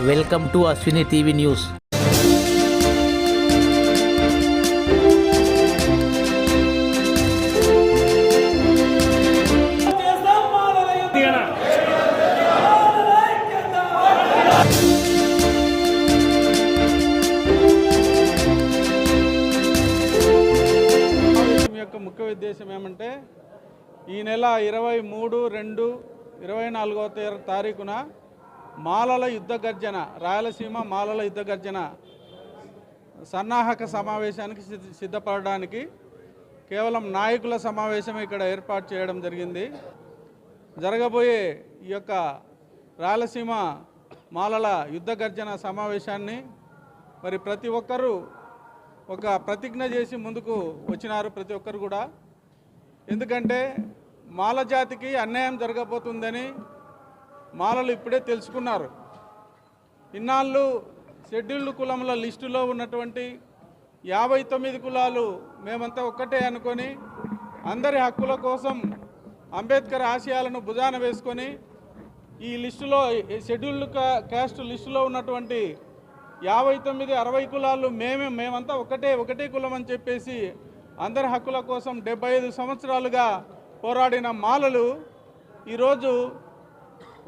Welcome to Ashwini TV news. యొక్క ముఖ్య ఉద్దేశం ఏమంటే ఈ నెల 23/2/24వ తారీఖున మాలల యుద్ధ గర్జన, రాయలసీమ మాలల యుద్ధ గర్జన సన్నాహక సమావేశానికి సిద్ధపడడానికి కేవలం నాయకుల సమావేశం ఇక్కడ ఏర్పాటు చేయడం జరిగింది. జరగబోయే ఈ యొక్క రాయలసీమ మాలల యుద్ధ గర్జన సమావేశాన్ని మరి ప్రతి ఒక్కరూ ఒక ప్రతిజ్ఞ చేసి ముందుకు వచ్చినారు. ప్రతి ఒక్కరు కూడా, ఎందుకంటే మాల జాతికి అన్యాయం జరగబోతుందని మాలలు ఇప్పుడే తెలుసుకున్నారు. ఇన్నాళ్ళు షెడ్యూల్డ్ కులముల లిస్టులో ఉన్నటువంటి 59 కులాలు మేమంతా ఒక్కటే అనుకొని అందరి హక్కుల కోసం అంబేద్కర్ ఆశయాలను భుజాన వేసుకొని ఈ లిస్టులో షెడ్యూల్డ్ క్యాస్ట్ లిస్టులో ఉన్నటువంటి 59-60 కులాలు మేమంతా ఒకటే కులం అని చెప్పేసి అందరి హక్కుల కోసం 75 సంవత్సరాలుగా పోరాడిన మాలలు ఈరోజు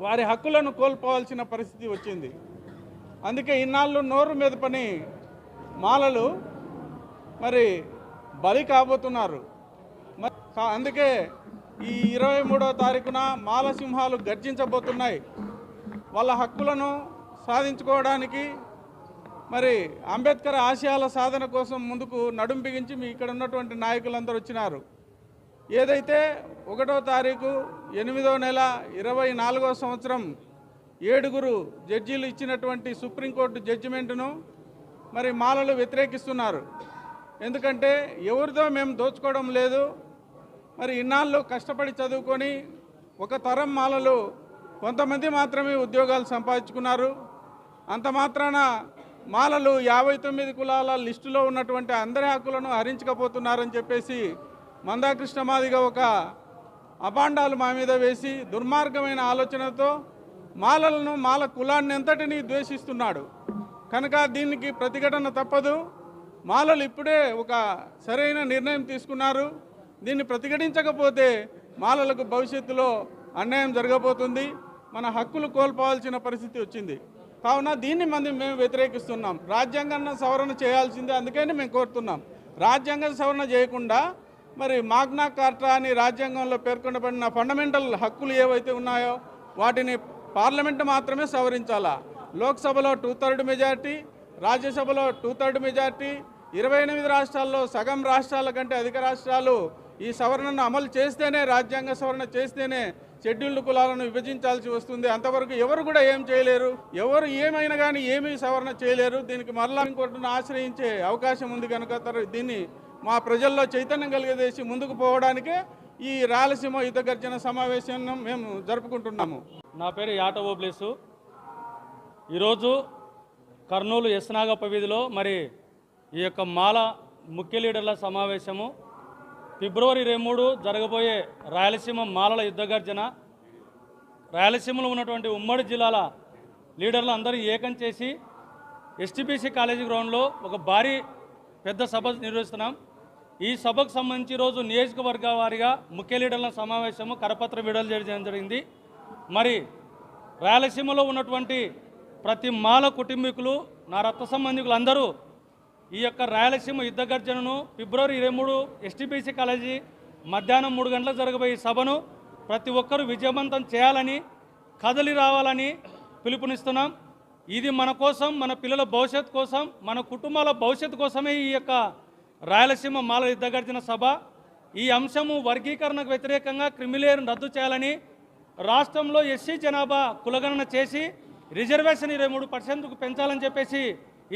వారి హక్కులను కోల్పోవాల్సిన పరిస్థితి వచ్చింది. అందుకే ఇన్నాళ్ళు నోరు మీద పని మాలలు మరి బలి కాబోతున్నారు. అందుకే ఈ 23వ తారీఖున మాల సింహాలు గర్జించబోతున్నాయి. వాళ్ళ హక్కులను సాధించుకోవడానికి మరి అంబేద్కర్ ఆశయాల సాధన కోసం ముందుకు నడుం బిగించి మీ ఇక్కడ ఉన్నటువంటి నాయకులందరూ వచ్చినారు. ఏదైతే 1వ తారీఖు 8వ నెల 24వ సంవత్సరం 7 జడ్జీలు ఇచ్చినటువంటి సుప్రీంకోర్టు జడ్జిమెంటును మరి మాలలు వ్యతిరేకిస్తున్నారు. ఎందుకంటే ఎవరిదో మేము దోచుకోవడం లేదు. మరి ఇన్నాళ్ళు కష్టపడి చదువుకొని ఒక తరం మాలలు కొంతమంది మాత్రమే ఉద్యోగాలు సంపాదించుకున్నారు. అంత మాత్రాన మాలలు 59 కులాల లిస్టులో ఉన్నటువంటి అందరి హక్కులను హరించకపోతున్నారని చెప్పేసి మందాకృష్ణ మాదిగా ఒక అభాండాలు మా మీద వేసి దుర్మార్గమైన ఆలోచనతో మాలలను, మాల కులాన్ని ఎంతటినీ ద్వేషిస్తున్నాడు. కనుక దీనికి ప్రతిఘటన తప్పదు. మాలలు ఇప్పుడే ఒక సరైన నిర్ణయం తీసుకున్నారు. దీన్ని ప్రతిఘటించకపోతే మాలలకు భవిష్యత్తులో అన్యాయం జరగబోతుంది. మన హక్కులు కోల్పోవాల్సిన పరిస్థితి వచ్చింది. కావున దీన్ని మేము వ్యతిరేకిస్తున్నాం. రాజ్యాంగాన్ని సవరణ చేయాల్సిందే, అందుకని మేము కోరుతున్నాం. రాజ్యాంగ సవరణ చేయకుండా మరి మాగ్నా కార్టా అని రాజ్యాంగంలో పేర్కొనబడిన ఫండమెంటల్ హక్కులు ఏవైతే ఉన్నాయో వాటిని పార్లమెంటు మాత్రమే సవరించాలా. లోక్సభలో 2/3 మెజార్టీ, రాజ్యసభలో 2/3 మెజార్టీ, 28 రాష్ట్రాల్లో సగం రాష్ట్రాల కంటే అధిక రాష్ట్రాలు ఈ సవరణను అమలు చేస్తేనే, రాజ్యాంగ సవరణ చేస్తేనే షెడ్యూల్డ్ కులాలను విభజించాల్సి వస్తుంది. అంతవరకు ఎవరు కూడా ఏం చేయలేరు. ఎవరు ఏమైనా కానీ ఏమీ సవరణ చేయలేరు. దీనికి మరలా కోర్టును ఆశ్రయించే అవకాశం ఉంది. కనుక దీన్ని మా ప్రజల్లో చైతన్యం కలిగజేసి ముందుకు పోవడానికే ఈ రాయలసీమ యుద్ధ గర్జన సమావేశాన్ని మేము జరుపుకుంటున్నాము. నా పేరు యాట ఓబ్లేసు. ఈరోజు కర్నూలు ఎస్నాగప్ప వీధిలో మరి ఈ యొక్క మాల ముఖ్య లీడర్ల సమావేశము, ఫిబ్రవరి 23 జరగబోయే రాయలసీమ మాలల యుద్ధ గర్జన, రాయలసీమలో ఉన్నటువంటి ఉమ్మడి జిల్లాల లీడర్లు అందరూ ఏకం చేసి ఎస్టీబీసీ కాలేజీ గ్రౌండ్లో ఒక భారీ పెద్ద సభ నిర్వహిస్తున్నాం. ఈ సభకు సంబంధించి ఈరోజు నియోజకవర్గ వారీగా ముఖ్య లీడర్ల సమావేశము కరపత్రం విడుదల చేయడం జరిగింది. మరి రాయలసీమలో ఉన్నటువంటి ప్రతి మాల కుటుంబీకులు, నా రక్త సంబంధికులు అందరూ ఈ యొక్క రాయలసీమ యుద్ధ గర్జనను ఫిబ్రవరి 23 ఎస్టీబీసీ కాలేజీ మధ్యాహ్నం 3 గంటలకు జరగబోయే సభను ప్రతి ఒక్కరూ విజయవంతం చేయాలని, కదలి రావాలని పిలుపునిస్తున్నాం. ఇది మన కోసం, మన పిల్లల భవిష్యత్తు కోసం, మన కుటుంబాల భవిష్యత్తు కోసమే ఈ యొక్క రాయలసీమ మాల యుద్ధ గర్జన సభ. ఈ అంశము వర్గీకరణకు వ్యతిరేకంగా క్రిమిలేయర్ను రద్దు చేయాలని, రాష్ట్రంలో ఎస్సీ జనాభా కులగణన చేసి రిజర్వేషన్ 23% పెంచాలని చెప్పేసి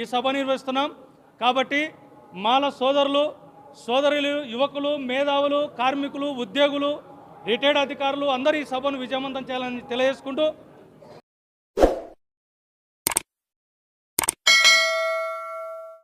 ఈ సభ నిర్వహిస్తున్నాం. కాబట్టి మాల సోదరులు, సోదరులు, యువకులు, మేధావులు, కార్మికులు, ఉద్యోగులు, రిటైర్డ్ అధికారులు అందరూ ఈ సభను విజయవంతం చేయాలని తెలియజేసుకుంటూ